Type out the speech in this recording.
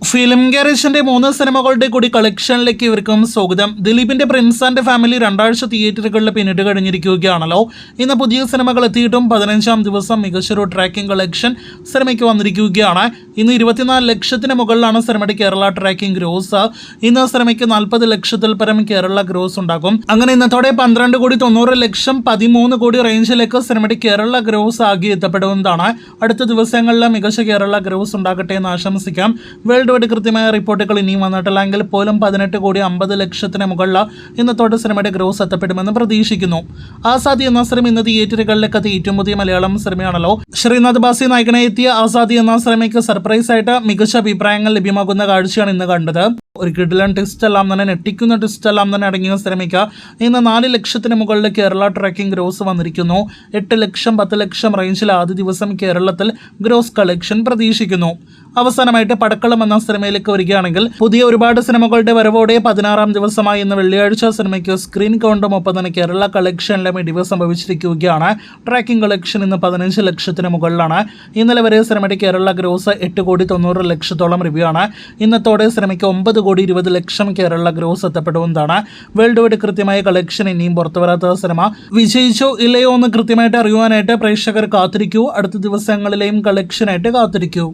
Film ഗാരേജിന്റെ 3 സിനിമകളുടെ കൂടി കളക്ഷനിലേക്ക് ഇവർക്കും സ്വാഗതം. ദിലീപിന്റെ പ്രിൻസ് ആൻഡ് ഫാമിലി 2 ആഴ്ച തിയേറ്ററുകളിൽ പിന്നിട്ട് കഴിഞ്ഞിരിക്കുകയാണല്ലോ. ഇന്ന് പുതിയ സിനിമകൾ എത്തിയിട്ടും 15-ാം ദിവസം മികച്ചൊരു ട്രാക്കിംഗ് കളക്ഷൻ സിനിമയ്ക്ക് വന്നിരിക്കുകയാണ്. ഇന്ന് 24 ലക്ഷത്തിന് മുകളിലാണ് സിനിമയുടെ കേരള ട്രാക്കിംഗ് ഗ്രോസ്. ഇന്ന് സിനിമയ്ക്ക് 40 ലക്ഷത്തിൽ പരം കേരള ഗ്രോസ് ഉണ്ടാകും. അങ്ങനെ ഇന്നത്തോടെ 12,90,00,000 13 കോടി റേഞ്ചിലേക്ക് സിനിമയുടെ കേരള ഗ്രോസ് ആകെ എത്തപ്പെടുന്നതാണ്. അടുത്ത ദിവസങ്ങളിൽ മികച്ച കേരള ഗ്രോസ് ഉണ്ടാകട്ടെ എന്ന് ആശംസിക്കാം. വേൾഡ് വൈഡ് കൃത്യമായ റിപ്പോർട്ടുകൾ ഇനിയും വന്നിട്ടില്ലെങ്കിൽ പോലും 18,50,00,000 മുകളിൽ ഇന്നത്തോടെ സിനിമയുടെ ഗ്രോസ് എത്തപ്പെടുമെന്ന് പ്രതീക്ഷിക്കുന്നു. ആസാദി എന്ന സിനിമ ഇന്ന് തിയേറ്ററുകളിലേക്ക് എത്തിയ ഏറ്റവും പുതിയ മലയാളം സിനിമയാണല്ലോ. ശ്രീനാഥ് ബാസി നായകനെ എത്തിയ ആസാദി എന്ന സിനിമയ്ക്ക് സർപ്രൈസ് ആയിട്ട് മികച്ച അഭിപ്രായങ്ങൾ ലഭ്യമാകുന്ന കാഴ്ചയാണ് ഇന്ന് കണ്ടത്. ഒരു കിടിലൻ ട്വിസ്റ്റ് എല്ലാം തന്നെ, ഞെട്ടിക്കുന്ന ട്വിസ്റ്റ് എല്ലാം തന്നെ അടങ്ങിയ സിനിമയ്ക്ക് ഇന്ന് 4 ലക്ഷത്തിന് മുകളിൽ കേരള ട്രാക്കിംഗ് ഗ്രോസ് വന്നിരിക്കുന്നു. 8 ലക്ഷം 10 ലക്ഷം റേഞ്ചിൽ ആദ്യ ദിവസം കേരളത്തിൽ ഗ്രോസ് കളക്ഷൻ പ്രതീക്ഷിക്കുന്നു. അവസാനമായിട്ട് പടക്കളം എന്ന സിനിമയിലേക്ക് വരികയാണെങ്കിൽ പുതിയ ഒരുപാട് സിനിമകളുടെ വരവോടെ 16-ാം ദിവസമായി ഇന്ന് വെള്ളിയാഴ്ച സിനിമയ്ക്ക് സ്ക്രീൻ കൗണ്ടും ഒപ്പം തന്നെ കേരള കളക്ഷനിലും ഇടിവ് സംഭവിച്ചിരിക്കുകയാണ്. ട്രാക്കിംഗ് കളക്ഷൻ ഇന്ന് 15 ലക്ഷത്തിന് മുകളിലാണ്. ഇന്നലെ വരെ സിനിമയുടെ കേരള ഗ്രോസ് 8,90,00,000 രൂപയാണ്. ഇന്നത്തോടെ സിനിമയ്ക്ക് 9,20,00,000 കേരള ഗ്രോസ് എത്തപ്പെടുന്നതാണ്. വേൾഡ് വൈഡ് കൃത്യമായ കളക്ഷൻ ഇനിയും പുറത്തു വരാത്ത സിനിമ വിജയിച്ചോ ഇല്ലയോ എന്ന് കൃത്യമായിട്ട് അറിയുവാനായിട്ട് പ്രേക്ഷകർ കാത്തിരിക്കൂ. അടുത്ത ദിവസങ്ങളിലെയും കളക്ഷനായിട്ട് കാത്തിരിക്കൂ.